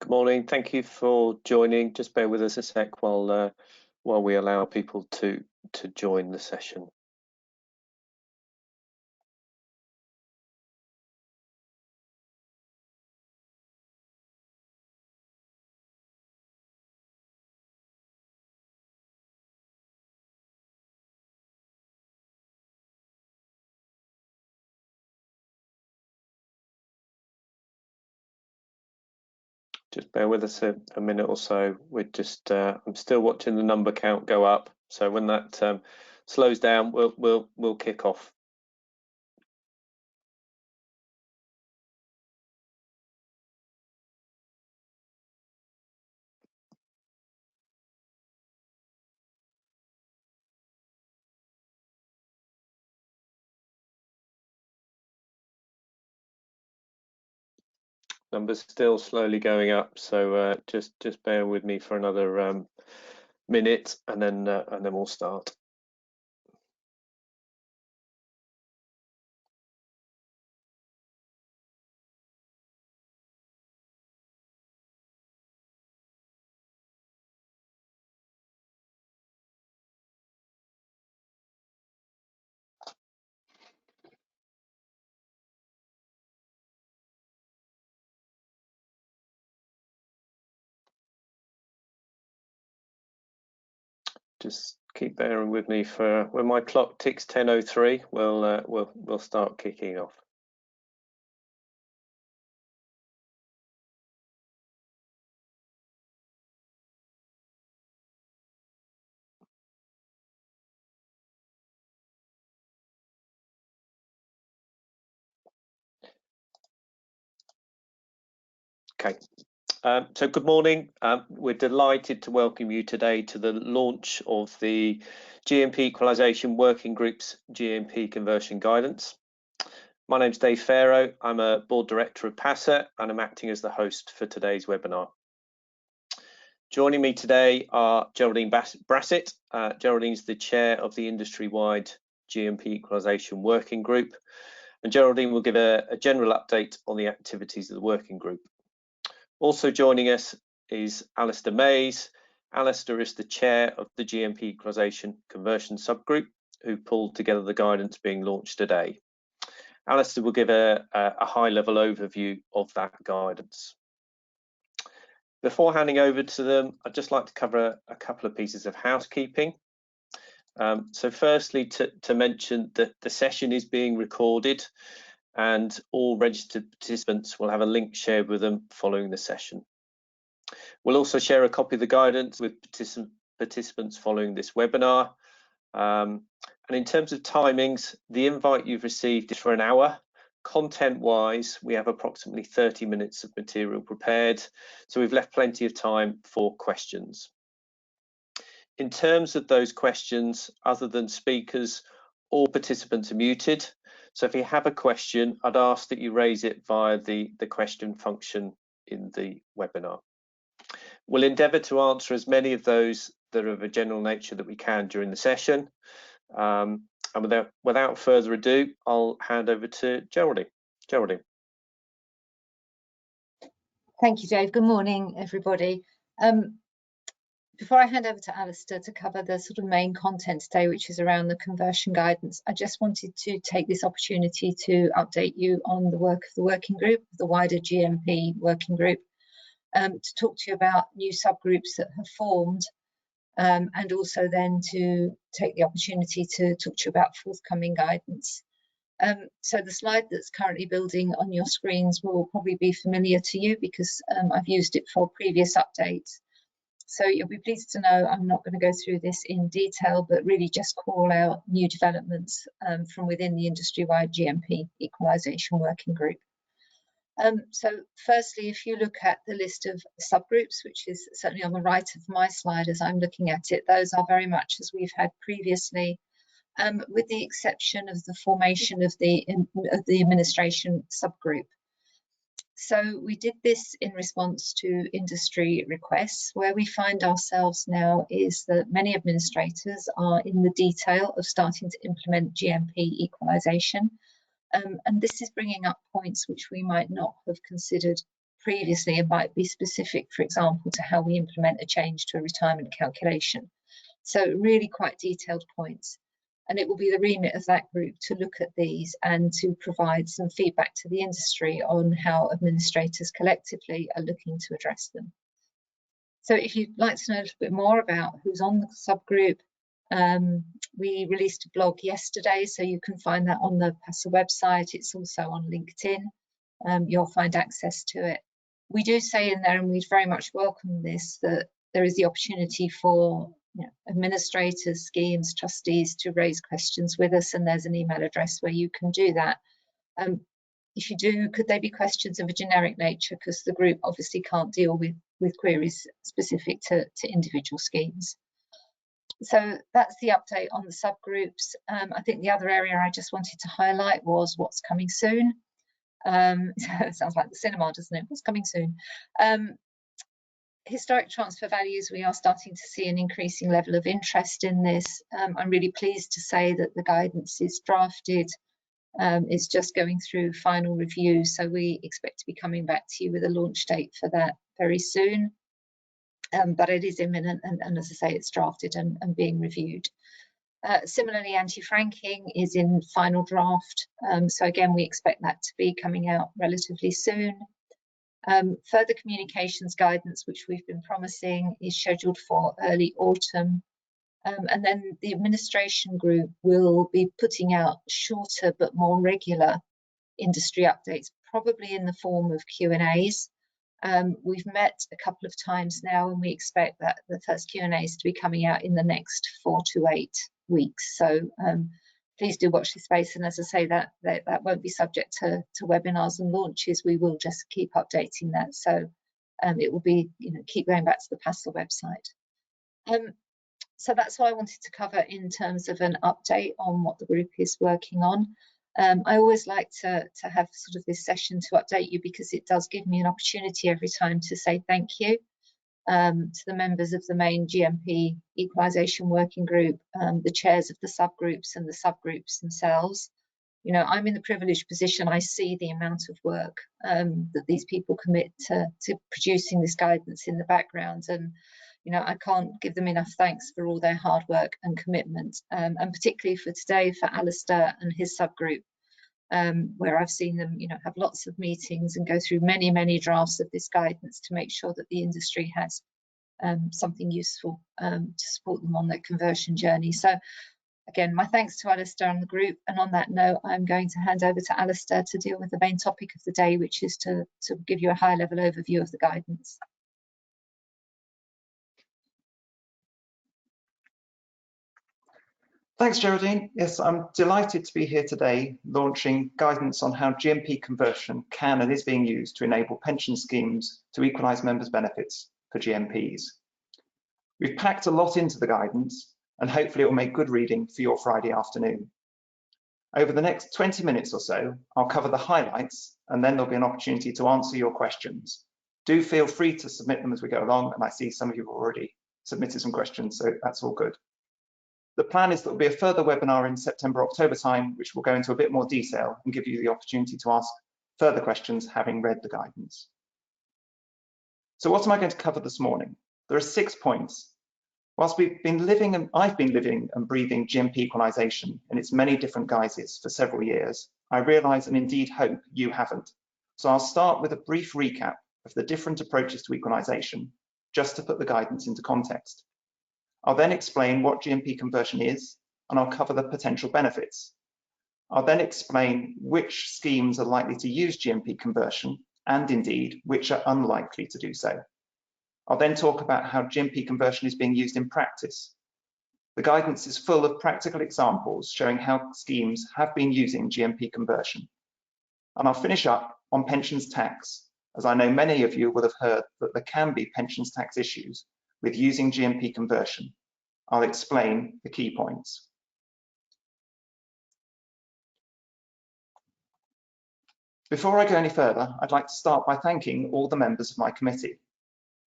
Good morning. Thank you for joining. Just bear with us a sec while we allow people to join the session. Just bear with us a minute or so. We're just I'm still watching the number count go up. So when that slows down, we'll kick off. Numbers still slowly going up, so just bear with me for another minute, and then we'll start. Just keep bearing with me for when my clock ticks 10:03. We'll start kicking off. Okay. So good morning. We're delighted to welcome you today to the launch of the GMP Equalisation Working Group's GMP Conversion Guidance. My name's Dave Farrow. I'm a board director of PASA and I'm acting as the host for today's webinar. Joining me today are Geraldine Brassett. Geraldine's the chair of the industry-wide GMP Equalisation Working Group, and Geraldine will give a general update on the activities of the working group. Also joining us is Alasdair Mayes. Alasdair is the chair of the GMP Equalisation Conversion subgroup, who pulled together the guidance being launched today. Alasdair will give a high-level overview of that guidance. Before handing over to them, I'd just like to cover a couple of pieces of housekeeping. So firstly, to mention that the session is being recorded and all registered participants will have a link shared with them following the session. We'll also share a copy of the guidance with participants following this webinar. And in terms of timings, the invite you've received is for an hour. Content-wise, we have approximately 30 minutes of material prepared, so we've left plenty of time for questions. In terms of those questions, other than speakers, all participants are muted. So if you have a question, I'd ask that you raise it via the question function in the webinar. We'll endeavour to answer as many of those that are of a general nature that we can during the session. And without further ado, I'll hand over to Geraldine. Geraldine. Thank you, Dave. Good morning, everybody. Before I hand over to Alasdair to cover the sort of main content today, which is around the conversion guidance, I just wanted to take this opportunity to update you on the work of the working group, the wider GMP working group, to talk to you about new subgroups that have formed, and also then to take the opportunity to talk to you about forthcoming guidance. So the slide that's currently building on your screens will probably be familiar to you because I've used it for previous updates. So you'll be pleased to know I'm not going to go through this in detail, but really just call out new developments from within the industry-wide GMP Equalisation Working Group. So firstly, if you look at the list of subgroups, which is certainly on the right of my slide as I'm looking at it, those are very much as we've had previously, with the exception of the formation of the administration subgroup. So we did this in response to industry requests. Where we find ourselves now is that many administrators are in the detail of starting to implement GMP equalisation. And this is bringing up points which we might not have considered previously and might be specific, for example, to how we implement a change to a retirement calculation. So really quite detailed points. And it will be the remit of that group to look at these and to provide some feedback to the industry on how administrators collectively are looking to address them. So if you'd like to know a little bit more about who's on the subgroup, we released a blog yesterday, so you can find that on the PASA website. It's also on LinkedIn. You'll find access to it. We do say in there, and we'd very much welcome this, that there is the opportunity for administrators, schemes, trustees to raise questions with us, and there's an email address where you can do that. If you do, could they be questions of a generic nature, because the group obviously can't deal with queries specific to individual schemes. So that's the update on the subgroups. I think the other area I just wanted to highlight was what's coming soon. It sounds like the cinema, doesn't it? What's coming soon? Historic transfer values, we are starting to see an increasing level of interest in this. I'm really pleased to say that the guidance is drafted. It's just going through final review, so we expect to be coming back to you with a launch date for that very soon. But it is imminent, and as I say, it's drafted and being reviewed. Similarly, anti-franking is in final draft, so again, we expect that to be coming out relatively soon. Further communications guidance, which we've been promising, is scheduled for early autumn. And then the administration group will be putting out shorter but more regular industry updates, probably in the form of Q&As. We've met a couple of times now, and we expect that the first Q&As to be coming out in the next 4 to 8 weeks. So please do watch this space, and as I say, that won't be subject to webinars and launches. We will just keep updating that, so it will be, keep going back to the PASA website. So that's what I wanted to cover in terms of an update on what the group is working on. I always like to have sort of this session to update you, because it does give me an opportunity every time to say thank you to the members of the main GMP Equalisation Working Group, the chairs of the subgroups and the subgroups themselves. I'm in the privileged position, I see the amount of work that these people commit to producing this guidance in the background, and I can't give them enough thanks for all their hard work and commitment, and particularly for today for Alasdair and his subgroup, where I've seen them have lots of meetings and go through many drafts of this guidance to make sure that the industry has something useful to support them on their conversion journey. So again, my thanks to Alasdair and the group, and on that note, I'm going to hand over to Alasdair to deal with the main topic of the day, which is to give you a high-level overview of the guidance. Thanks, Geraldine. Yes, I'm delighted to be here today launching guidance on how GMP conversion can and is being used to enable pension schemes to equalise members' benefits for GMPs. We've packed a lot into the guidance, and hopefully it will make good reading for your Friday afternoon. Over the next 20 minutes or so, I'll cover the highlights, and then there'll be an opportunity to answer your questions. Do feel free to submit them as we go along, and I see some of you have already submitted some questions, so that's all good. The plan is that there will be a further webinar in September, October time, which will go into a bit more detail and give you the opportunity to ask further questions having read the guidance. So what am I going to cover this morning? There are 6 points. Whilst I've been living and breathing GMP equalisation in its many different guises for several years, I realise and indeed hope you haven't. So I'll start with a brief recap of the different approaches to equalisation, just to put the guidance into context. I'll then explain what GMP conversion is, and I'll cover the potential benefits. I'll then explain which schemes are likely to use GMP conversion, and indeed which are unlikely to do so. I'll then talk about how GMP conversion is being used in practice. The guidance is full of practical examples showing how schemes have been using GMP conversion. And I'll finish up on pensions tax, as I know many of you will have heard that there can be pensions tax issues with using GMP conversion. I'll explain the key points. Before I go any further, I'd like to start by thanking all the members of my committee.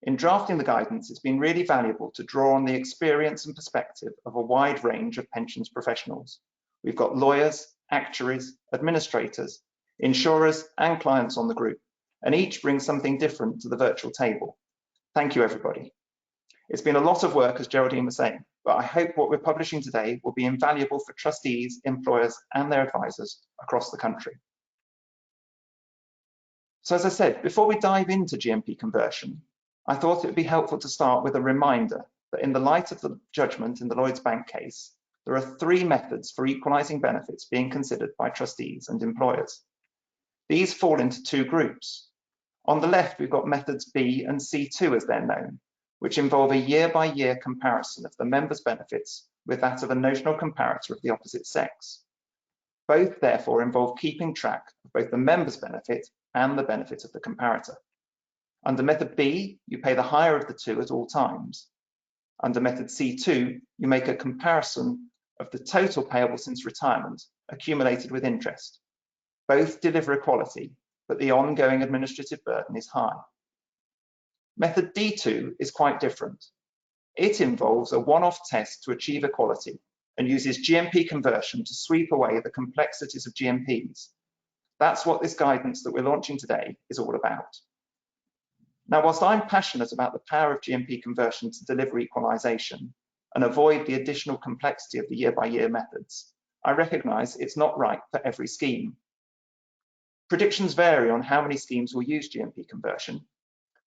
In drafting the guidance, it's been really valuable to draw on the experience and perspective of a wide range of pensions professionals. We've got lawyers, actuaries, administrators, insurers, and clients on the group, and each brings something different to the virtual table. Thank you, everybody. It's been a lot of work, as Geraldine was saying, but I hope what we're publishing today will be invaluable for trustees, employers, and their advisors across the country. So as I said, before we dive into GMP conversion, I thought it would be helpful to start with a reminder that in the light of the judgment in the Lloyds Bank case, there are 3 methods for equalising benefits being considered by trustees and employers. These fall into 2 groups. On the left, we've got methods B and C2 as they're known, which involve a year-by-year comparison of the member's benefits with that of a notional comparator of the opposite sex. Both therefore involve keeping track of both the member's benefit and the benefit of the comparator. Under method B, you pay the higher of the 2 at all times. Under method C2, you make a comparison of the total payable since retirement accumulated with interest. Both deliver equality, but the ongoing administrative burden is high. Method D2 is quite different. It involves a one-off test to achieve equality and uses GMP conversion to sweep away the complexities of GMPs. That's what this guidance that we're launching today is all about. Now, whilst I'm passionate about the power of GMP conversion to deliver equalisation and avoid the additional complexity of the year-by-year methods, I recognise it's not right for every scheme. Predictions vary on how many schemes will use GMP conversion.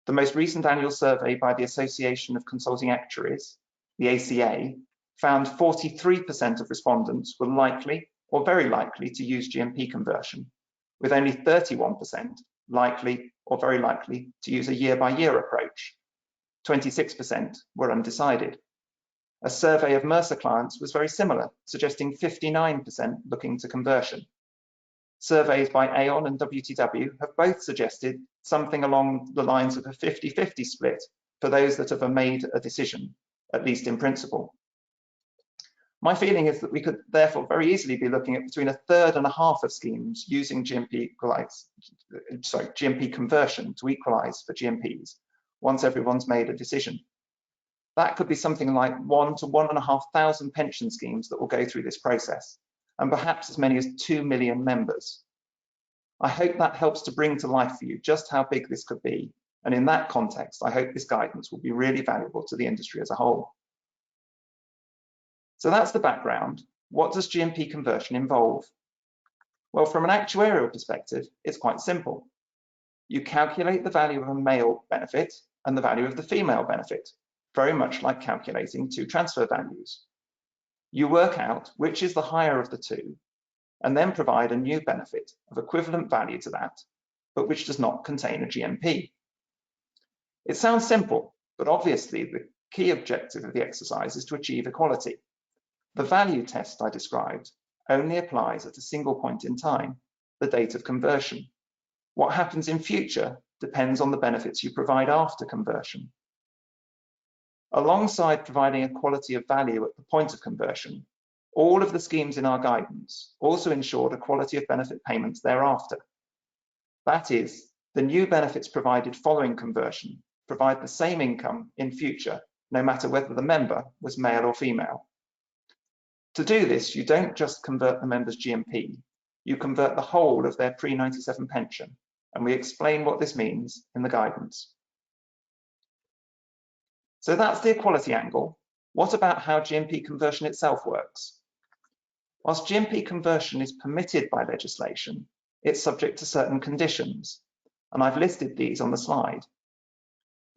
The most recent annual survey by the Association of Consulting Actuaries, the ACA, found 43% of respondents were likely or very likely to use GMP conversion, with only 31% likely or very likely to use a year-by-year approach. 26% were undecided. A survey of Mercer clients was very similar, suggesting 59% looking to conversion. Surveys by Aon and WTW have both suggested something along the lines of a 50-50 split for those that have made a decision, at least in principle. My feeling is that we could therefore very easily be looking at between 1/3 and 1/2 of schemes using GMP conversion to equalise for GMPs once everyone's made a decision. That could be something like 1 to 1,500 pension schemes that will go through this process, and perhaps as many as 2 million members. I hope that helps to bring to life for you just how big this could be, and in that context, I hope this guidance will be really valuable to the industry as a whole. So that's the background. What does GMP conversion involve? Well, from an actuarial perspective, it's quite simple. You calculate the value of a male benefit and the value of the female benefit, very much like calculating 2 transfer values. You work out which is the higher of the 2, and then provide a new benefit of equivalent value to that, but which does not contain a GMP. It sounds simple, but obviously the key objective of the exercise is to achieve equality. The value test I described only applies at a single point in time, the date of conversion. What happens in future depends on the benefits you provide after conversion. Alongside providing equality of value at the point of conversion, all of the schemes in our guidance also ensured equality of benefit payments thereafter. That is, the new benefits provided following conversion provide the same income in future, no matter whether the member was male or female. To do this, you don't just convert the member's GMP, you convert the whole of their pre-97 pension, and we explain what this means in the guidance. So that's the equality angle. What about how GMP conversion itself works? Whilst GMP conversion is permitted by legislation, it's subject to certain conditions, and I've listed these on the slide.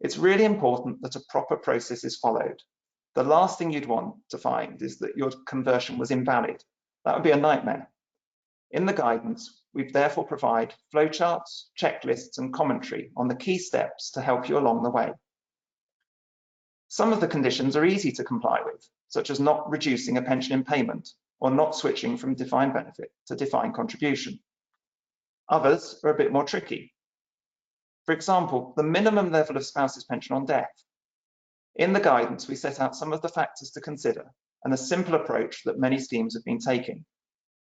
It's really important that a proper process is followed. The last thing you'd want to find is that your conversion was invalid. That would be a nightmare. In the guidance, we therefore provide flowcharts, checklists, and commentary on the key steps to help you along the way. Some of the conditions are easy to comply with, such as not reducing a pension in payment or not switching from defined benefit to defined contribution. Others are a bit more tricky. For example, the minimum level of spouse's pension on death. In the guidance, we set out some of the factors to consider and a simple approach that many schemes have been taking.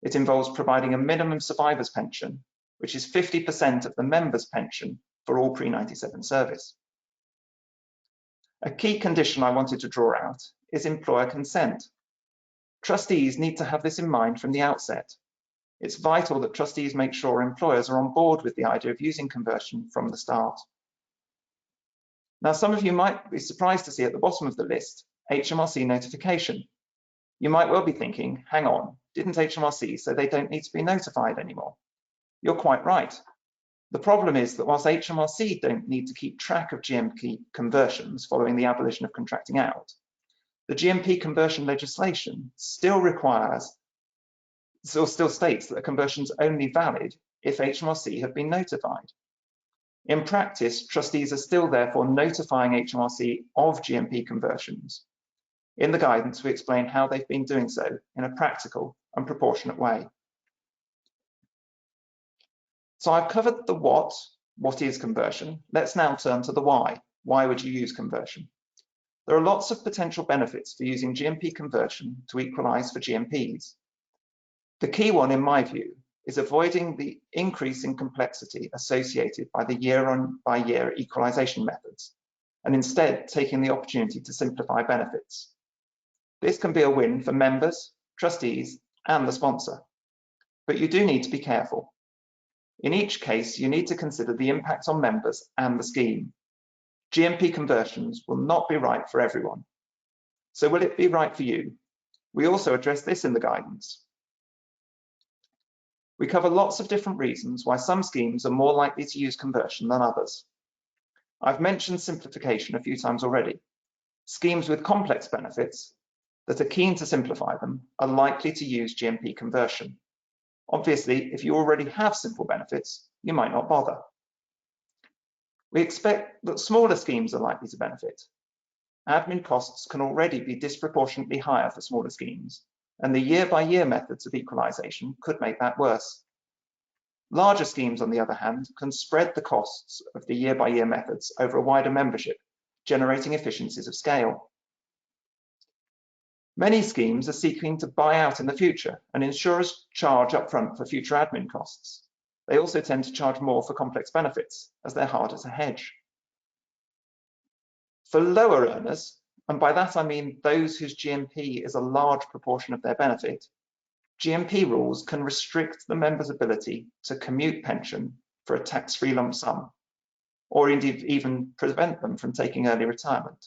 It involves providing a minimum survivor's pension, which is 50% of the member's pension for all pre-97 service. A key condition I wanted to draw out is employer consent. Trustees need to have this in mind from the outset. It's vital that trustees make sure employers are on board with the idea of using conversion from the start. Now, some of you might be surprised to see at the bottom of the list, HMRC notification. You might well be thinking, hang on, didn't HMRC say they don't need to be notified anymore? You're quite right. The problem is that whilst HMRC don't need to keep track of GMP conversions following the abolition of contracting out, the GMP conversion legislation still states that a conversion is only valid if HMRC have been notified. In practice, trustees are still therefore notifying HMRC of GMP conversions. In the guidance, we explain how they've been doing so in a practical and proportionate way. So I've covered the what is conversion. Let's now turn to the why. Why would you use conversion? There are lots of potential benefits for using GMP conversion to equalise for GMPs. The key one, in my view, is avoiding the increase in complexity associated by the year-on-year equalisation methods, and instead taking the opportunity to simplify benefits. This can be a win for members, trustees, and the sponsor, but you do need to be careful. In each case, you need to consider the impact on members and the scheme. GMP conversions will not be right for everyone. So will it be right for you? We also address this in the guidance. We cover lots of different reasons why some schemes are more likely to use conversion than others. I've mentioned simplification a few times already. Schemes with complex benefits that are keen to simplify them are likely to use GMP conversion. Obviously, if you already have simple benefits, you might not bother. We expect that smaller schemes are likely to benefit. Admin costs can already be disproportionately higher for smaller schemes, and the year-by-year methods of equalisation could make that worse. Larger schemes, on the other hand, can spread the costs of the year-by-year methods over a wider membership, generating efficiencies of scale. Many schemes are seeking to buy out in the future, and insurers charge upfront for future admin costs. They also tend to charge more for complex benefits, as they're harder to hedge. For lower earners, and by that I mean those whose GMP is a large proportion of their benefit, GMP rules can restrict the member's ability to commute pension for a tax-free lump sum, or indeed even prevent them from taking early retirement.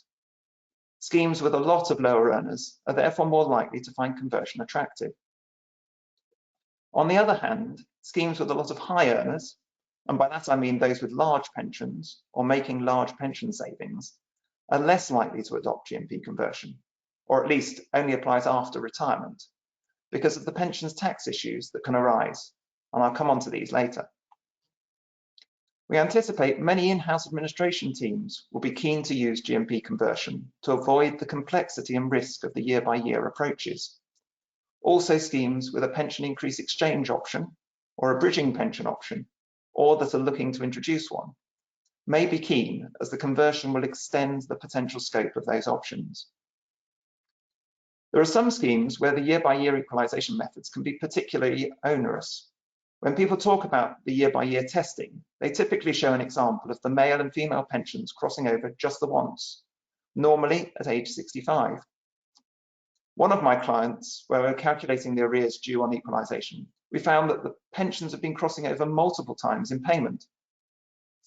Schemes with a lot of lower earners are therefore more likely to find conversion attractive. On the other hand, schemes with a lot of high earners, and by that I mean those with large pensions or making large pension savings, are less likely to adopt GMP conversion, or at least only applies after retirement, because of the pensions tax issues that can arise, and I'll come on to these later. We anticipate many in-house administration teams will be keen to use GMP conversion to avoid the complexity and risk of the year-by-year approaches. Also, schemes with a pension increase exchange option or a bridging pension option, or that are looking to introduce one, may be keen, as the conversion will extend the potential scope of those options. There are some schemes where the year-by-year equalisation methods can be particularly onerous. When people talk about the year-by-year testing, they typically show an example of the male and female pensions crossing over just the once, normally at age 65. One of my clients, where we were calculating the arrears due on equalisation, we found that the pensions have been crossing over multiple times in payment.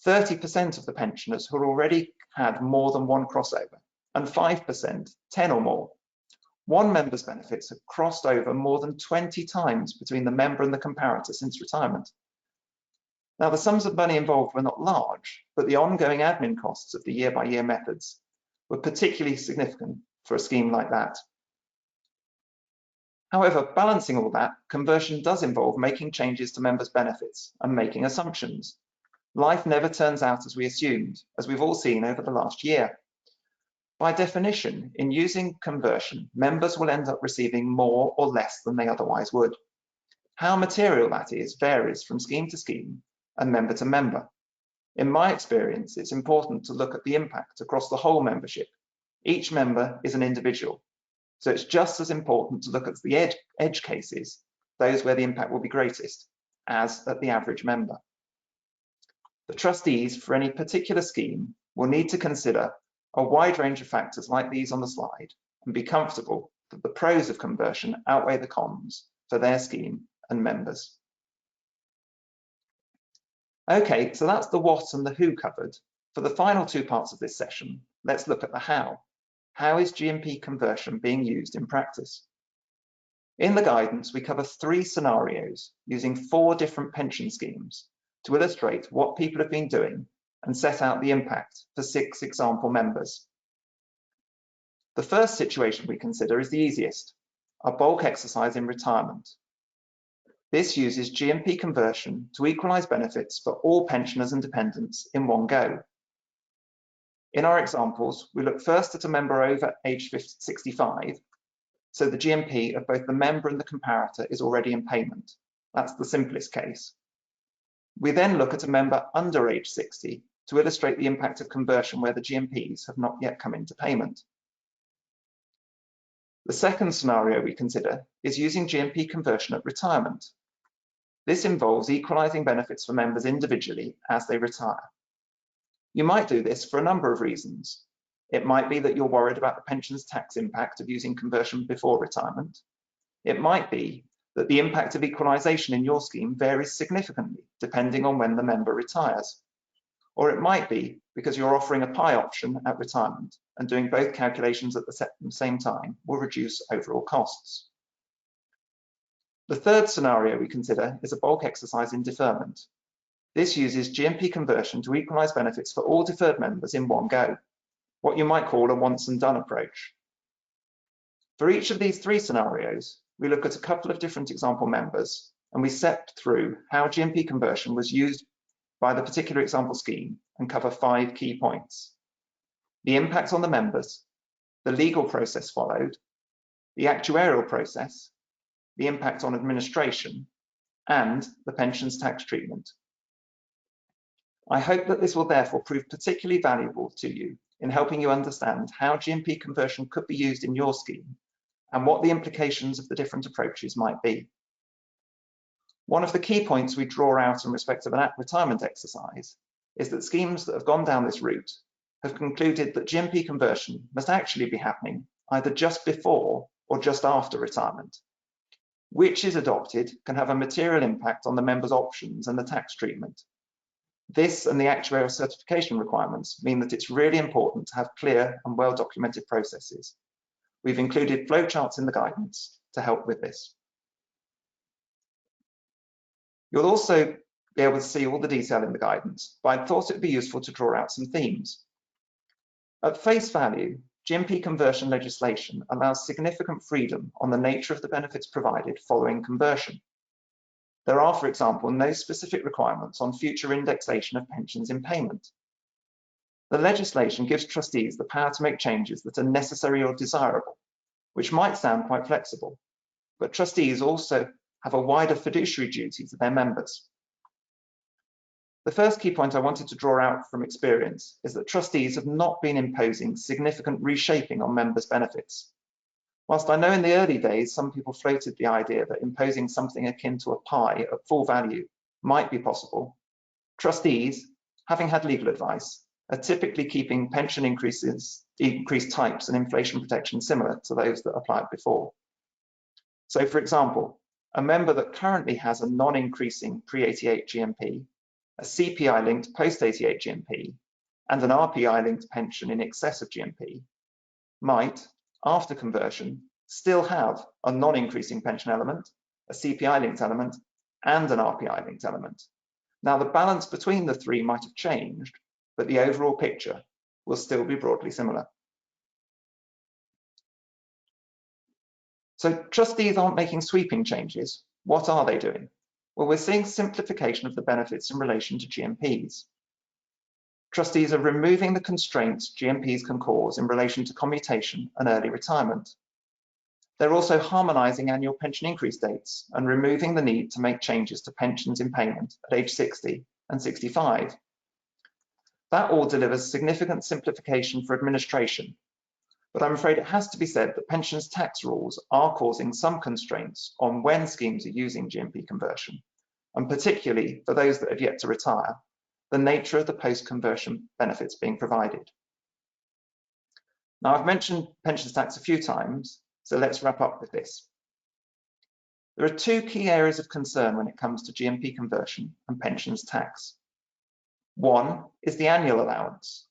30% of the pensioners who already had more than one crossover, and 5%, 10 or more. One member's benefits have crossed over more than 20 times between the member and the comparator since retirement. Now, the sums of money involved were not large, but the ongoing admin costs of the year-by-year methods were particularly significant for a scheme like that. However, balancing all that, conversion does involve making changes to members' benefits and making assumptions. Life never turns out as we assumed, as we've all seen over the last year. By definition, in using conversion, members will end up receiving more or less than they otherwise would. How material that is varies from scheme to scheme and member to member. In my experience, it's important to look at the impact across the whole membership. Each member is an individual, so it's just as important to look at the edge cases, those where the impact will be greatest, as at the average member. The trustees for any particular scheme will need to consider a wide range of factors like these on the slide and be comfortable that the pros of conversion outweigh the cons for their scheme and members. Okay, so that's the what and the who covered. For the final two parts of this session, let's look at the how. How is GMP conversion being used in practice? In the guidance, we cover 3 scenarios using 4 different pension schemes to illustrate what people have been doing and set out the impact for 6 example members. The first situation we consider is the easiest, a bulk exercise in retirement. This uses GMP conversion to equalise benefits for all pensioners and dependents in one go. In our examples, we look first at a member over age 65, so the GMP of both the member and the comparator is already in payment. That's the simplest case. We then look at a member under age 60 to illustrate the impact of conversion where the GMPs have not yet come into payment. The second scenario we consider is using GMP conversion at retirement. This involves equalising benefits for members individually as they retire. You might do this for a number of reasons. It might be that you're worried about the pension's tax impact of using conversion before retirement. It might be that the impact of equalisation in your scheme varies significantly depending on when the member retires. Or it might be because you're offering a pie option at retirement and doing both calculations at the same time will reduce overall costs. The third scenario we consider is a bulk exercise in deferment. This uses GMP conversion to equalise benefits for all deferred members in one go, what you might call a once and done approach. For each of these 3 scenarios, we look at a couple of different example members and we step through how GMP conversion was used by the particular example scheme and cover 5 key points: the impact on the members, the legal process followed, the actuarial process, the impact on administration, and the pensions tax treatment. I hope that this will therefore prove particularly valuable to you in helping you understand how GMP conversion could be used in your scheme and what the implications of the different approaches might be. One of the key points we draw out in respect of an retirement exercise is that schemes that have gone down this route have concluded that GMP conversion must actually be happening either just before or just after retirement. Which is adopted can have a material impact on the member's options and the tax treatment. This and the actuarial certification requirements mean that it's really important to have clear and well-documented processes. We've included flowcharts in the guidance to help with this. You'll also be able to see all the detail in the guidance, but I thought it would be useful to draw out some themes. At face value, GMP conversion legislation allows significant freedom on the nature of the benefits provided following conversion. There are, for example, no specific requirements on future indexation of pensions in payment. The legislation gives trustees the power to make changes that are necessary or desirable, which might sound quite flexible, but trustees also have a wider fiduciary duty to their members. The first key point I wanted to draw out from experience is that trustees have not been imposing significant reshaping on members' benefits. Whilst I know in the early days some people floated the idea that imposing something akin to a pie at full value might be possible, trustees, having had legal advice, are typically keeping pension increase types and inflation protection similar to those that applied before. So, for example, a member that currently has a non-increasing pre-88 GMP, a CPI-linked post-88 GMP, and an RPI-linked pension in excess of GMP might, after conversion, still have a non-increasing pension element, a CPI-linked element, and an RPI-linked element. Now, the balance between the 3 might have changed, but the overall picture will still be broadly similar. So trustees aren't making sweeping changes. What are they doing? Well, we're seeing simplification of the benefits in relation to GMPs. Trustees are removing the constraints GMPs can cause in relation to commutation and early retirement. They're also harmonising annual pension increase dates and removing the need to make changes to pensions in payment at age 60 and 65. That all delivers significant simplification for administration, but I'm afraid it has to be said that pensions tax rules are causing some constraints on when schemes are using GMP conversion, and particularly for those that have yet to retire, the nature of the post-conversion benefits being provided. Now, I've mentioned pensions tax a few times, so let's wrap up with this. There are two key areas of concern when it comes to GMP conversion and pensions tax. One is the annual allowance.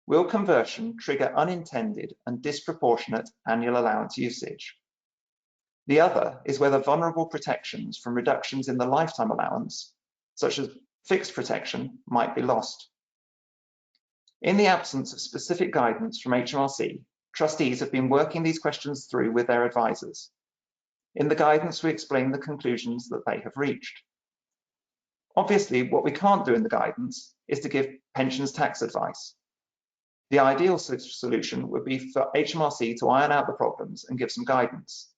Will conversion trigger unintended and disproportionate annual allowance usage? The other is whether vulnerable protections from reductions in the lifetime allowance, such as fixed protection, might be lost. In the absence of specific guidance from HMRC, trustees have been working these questions through with their advisors. In the guidance, we explain the conclusions that they have reached. Obviously, what we can't do in the guidance is to give pensions tax advice. The ideal solution would be for HMRC to iron out the problems and give some guidance.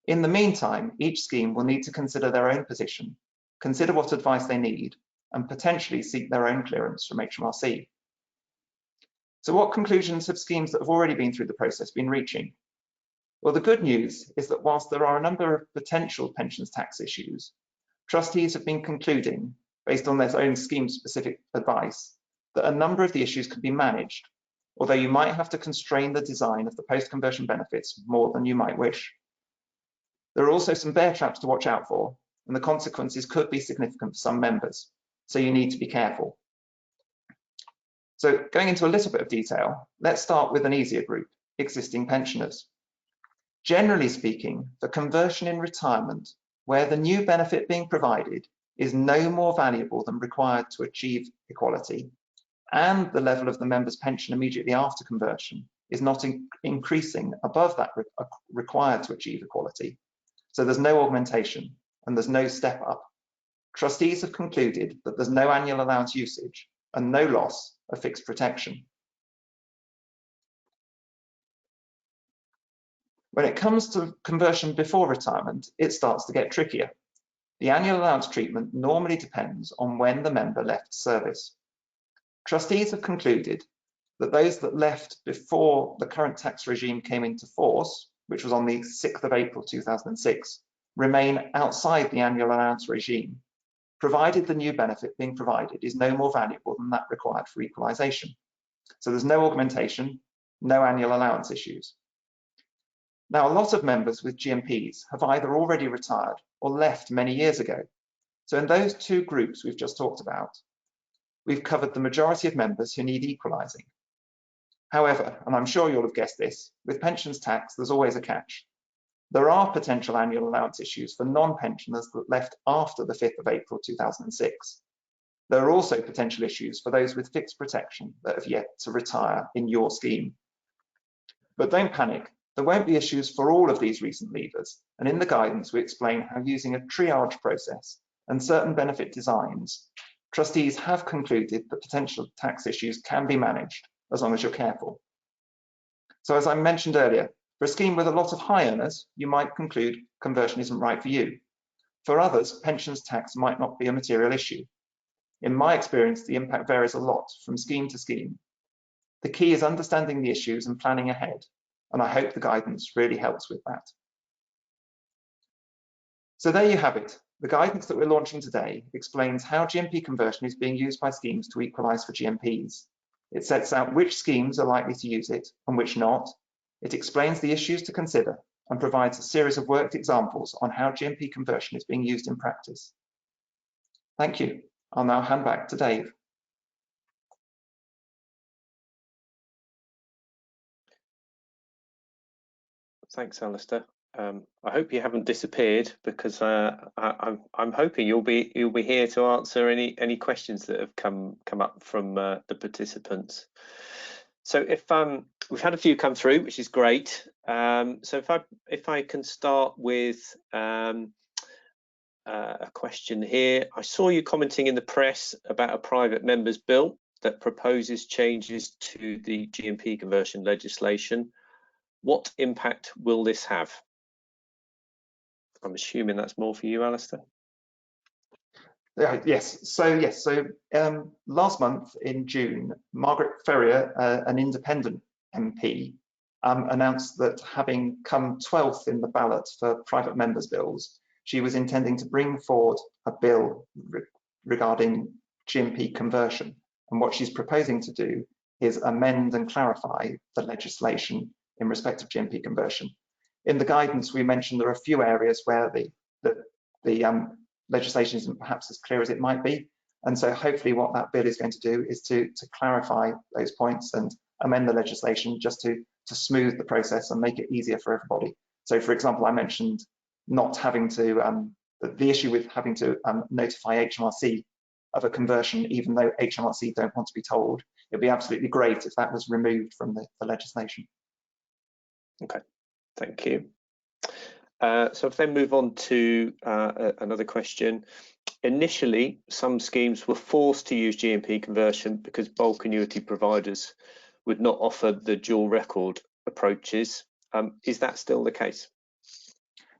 In the meantime, each scheme will need to consider their own position, consider what advice they need, and potentially seek their own clearance from HMRC. So what conclusions have schemes that have already been through the process been reaching? Well, the good news is that whilst there are a number of potential pensions tax issues, trustees have been concluding, based on their own scheme-specific advice, that a number of the issues can be managed, although you might have to constrain the design of the post-conversion benefits more than you might wish. There are also some bear traps to watch out for, and the consequences could be significant for some members, so you need to be careful. So going into a little bit of detail, let's start with an easier group, existing pensioners. Generally speaking, for conversion in retirement, where the new benefit being provided is no more valuable than required to achieve equality, and the level of the member's pension immediately after conversion is not increasing above that required to achieve equality, so there's no augmentation and there's no step up, trustees have concluded that there's no annual allowance usage and no loss of fixed protection. When it comes to conversion before retirement, it starts to get trickier. The annual allowance treatment normally depends on when the member left service. Trustees have concluded that those that left before the current tax regime came into force, which was on the 6th of April 2006, remain outside the annual allowance regime, provided the new benefit being provided is no more valuable than that required for equalisation. So there's no augmentation, no annual allowance issues. Now, a lot of members with GMPs have either already retired or left many years ago. So in those two groups we've just talked about, we've covered the majority of members who need equalising. However, and I'm sure you'll have guessed this, with pensions tax, there's always a catch. There are potential annual allowance issues for non-pensioners that left after the 5th of April 2006. There are also potential issues for those with fixed protection that have yet to retire in your scheme. But don't panic, there won't be issues for all of these recent leavers, and in the guidance we explain how using a triage process and certain benefit designs, trustees have concluded that potential tax issues can be managed as long as you're careful. So as I mentioned earlier, for a scheme with a lot of high earners, you might conclude conversion isn't right for you. For others, pensions tax might not be a material issue. In my experience, the impact varies a lot from scheme to scheme. The key is understanding the issues and planning ahead, and I hope the guidance really helps with that. So there you have it. The guidance that we're launching today explains how GMP conversion is being used by schemes to equalise for GMPs. It sets out which schemes are likely to use it and which not. It explains the issues to consider and provides a series of worked examples on how GMP conversion is being used in practice. Thank you. I'll now hand back to Dave. Thanks, Alasdair. I hope you haven't disappeared, because I'm hoping you'll be here to answer any questions that have come up from the participants. So if we've had a few come through, which is great. So if I can start with a question here. I saw you commenting in the press about a private member's bill that proposes changes to the GMP conversion legislation. What impact will this have? I'm assuming that's more for you, Alasdair. Yes. So last month in June, Margaret Ferrier, an independent MP, announced that having come 12th in the ballot for private members' bills, she was intending to bring forward a bill regarding GMP conversion. And what she's proposing to do is amend and clarify the legislation in respect of GMP conversion. In the guidance, we mentioned there are a few areas where the the legislation isn't perhaps as clear as it might be. And so hopefully what that bill is going to do is to clarify those points and amend the legislation just to smooth the process and make it easier for everybody. So for example, I mentioned not having to, the issue with having to notify HMRC of a conversion, even though HMRC don't want to be told. It'd be absolutely great if that was removed from the legislation. Okay, thank you. So if then move on to another question. Initially, some schemes were forced to use GMP conversion because bulk annuity providers would not offer the dual record approaches. Is that still the case?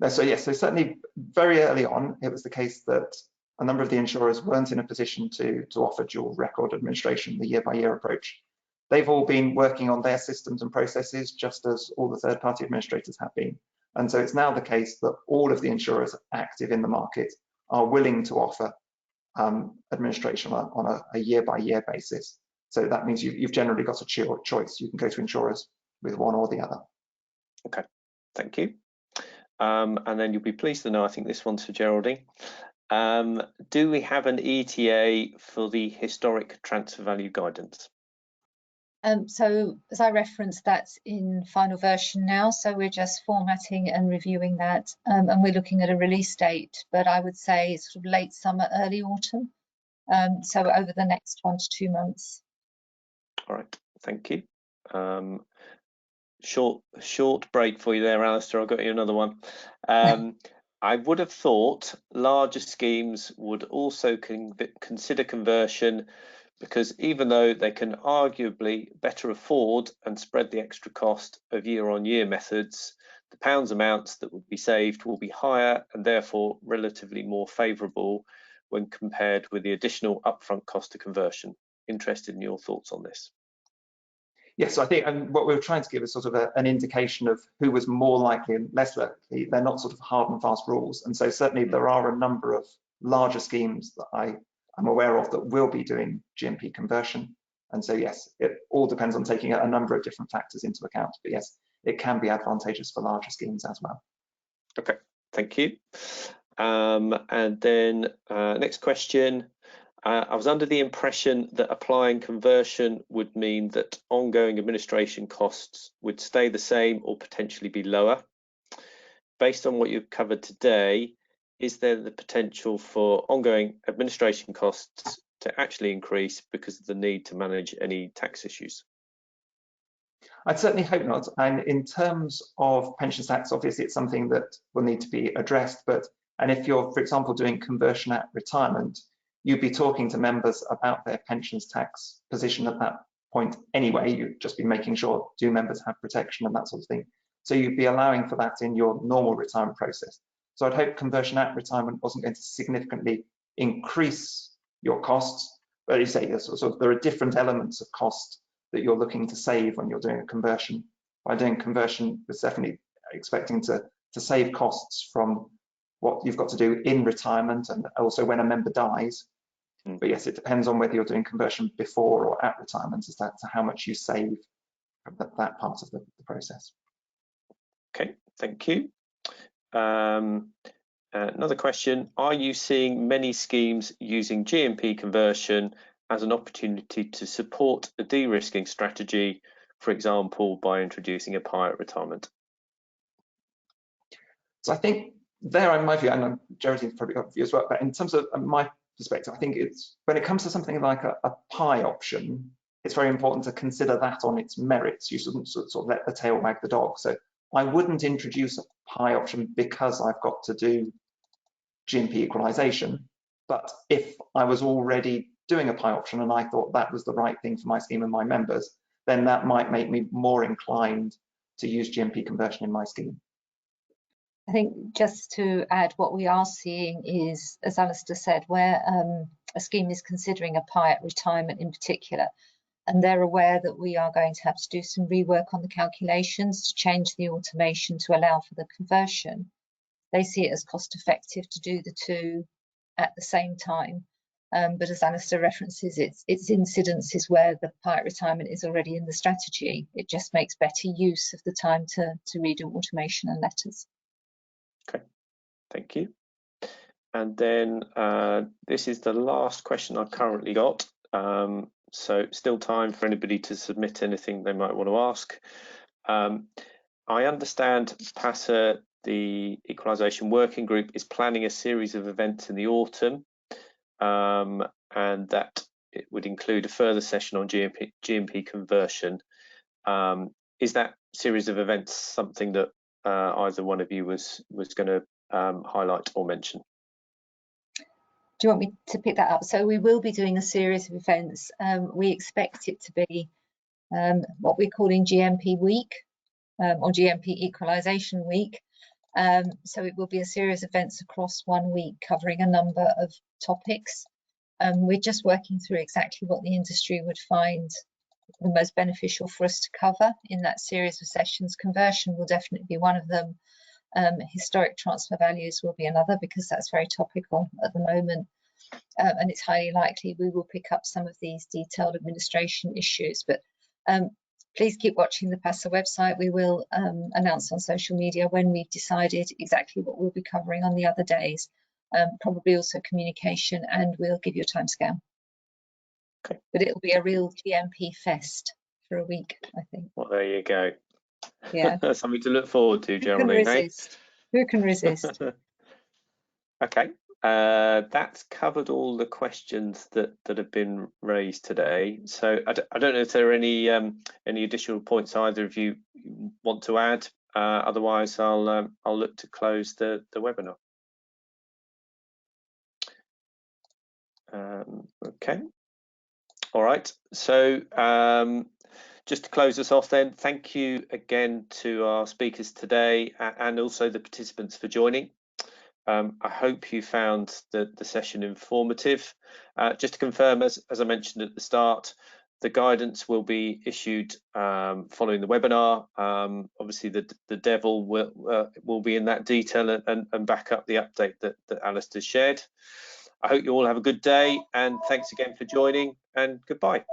No, so yes, so certainly very early on, it was the case that a number of the insurers weren't in a position to offer dual record administration, the year-by-year approach. They've all been working on their systems and processes, just as all the third-party administrators have been. And so it's now the case that all of the insurers active in the market are willing to offer administration on a year-by-year basis. So that means you've generally got a choice. You can go to insurers with one or the other. Okay, thank you. And then you'll be pleased to know, I think this one's for Geraldine. Do we have an ETA for the historic transfer value guidance? So as I referenced, that's in final version now, so we're just formatting and reviewing that, and we're looking at a release date, but I would say sort of late summer, early autumn, so over the next 1 to 2 months. All right, thank you. Short break for you there, Alasdair. I've got you another one. I would have thought larger schemes would also consider conversion, because even though they can arguably better afford and spread the extra cost of year-on-year methods, the pounds amounts that would be saved will be higher and therefore relatively more favourable when compared with the additional upfront cost of conversion. Interested in your thoughts on this? Yes, so I think what we were trying to give is sort of an indication of who was more likely and less likely. They're not sort of hard and fast rules. And so certainly there are a number of larger schemes that I'm aware of that will be doing GMP conversion. And so, yes, it all depends on taking a number of different factors into account. But yes, it can be advantageous for larger schemes as well. Okay, thank you. And then next question. I was under the impression that applying conversion would mean that ongoing administration costs would stay the same or potentially be lower. Based on what you've covered today, is there the potential for ongoing administration costs to actually increase because of the need to manage any tax issues? I'd certainly hope not. And in terms of pensions tax, obviously it's something that will need to be addressed. And if you're, for example, doing conversion at retirement, you'd be talking to members about their pensions tax position at that point anyway. You'd just be making sure, do members have protection and that sort of thing. So you'd be allowing for that in your normal retirement process. So I'd hope conversion at retirement wasn't going to significantly increase your costs, but as you say, there are different elements of cost that you're looking to save when you're doing a conversion. By doing conversion, we're definitely expecting to save costs from what you've got to do in retirement and also when a member dies. But yes, it depends on whether you're doing conversion before or at retirement as to how much you save from that part of the process. Okay, thank you. Another question, are you seeing many schemes using GMP conversion as an opportunity to support a de-risking strategy, for example, by introducing a PI at retirement? So I think there, in my view, and Geraldine's probably got a view as well, but in terms of my perspective, I think it's when it comes to something like a PI option, it's very important to consider that on its merits. You shouldn't sort of let the tail wag the dog. So I wouldn't introduce a PI option because I've got to do GMP equalisation. But if I was already doing a PI option and I thought that was the right thing for my scheme and my members, then that might make me more inclined to use GMP conversion in my scheme. I think just to add, what we are seeing is, as Alasdair said, where a scheme is considering a PI at retirement in particular, and they're aware that we are going to have to do some rework on the calculations to change the automation to allow for the conversion. They see it as cost effective to do the two at the same time. But as Alasdair references, it's incidences where the PI at retirement is already in the strategy. It just makes better use of the time to redo automation and letters. Okay, thank you. And then this is the last question I've currently got. So still time for anybody to submit anything they might want to ask. I understand PASA, the Equalisation Working Group, is planning a series of events in the autumn, and that it would include a further session on GMP conversion. Is that series of events something that either one of you was going to highlight or mention? Do you want me to pick that up? So we will be doing a series of events. We expect it to be what we're calling GMP Week or GMP Equalisation Week. So it will be a series of events across 1 week covering a number of topics. We're just working through exactly what the industry would find the most beneficial for us to cover in that series of sessions. Conversion will definitely be one of them. Historic transfer values will be another, because that's very topical at the moment. And it's highly likely we will pick up some of these detailed administration issues. But please keep watching the PASA website. We will announce on social media when we've decided exactly what we'll be covering on the other days. Probably also communication, and we'll give you a timescale. Okay. But it'll be a real GMP fest for a week, I think. Well, there you go. Yeah. Something to look forward to, Geraldine. Who can resist? Who can resist? Okay. That's covered all the questions that have been raised today. So I don't know if there are any additional points either of you want to add. Otherwise, I'll look to close the webinar. Okay. All right. So just to close us off then, thank you again to our speakers today and also the participants for joining. I hope you found the session informative. Just to confirm, as I mentioned at the start, the guidance will be issued following the webinar. Obviously, the devil will be in that detail and back up the update that Alasdair shared. I hope you all have a good day, and thanks again for joining, and goodbye.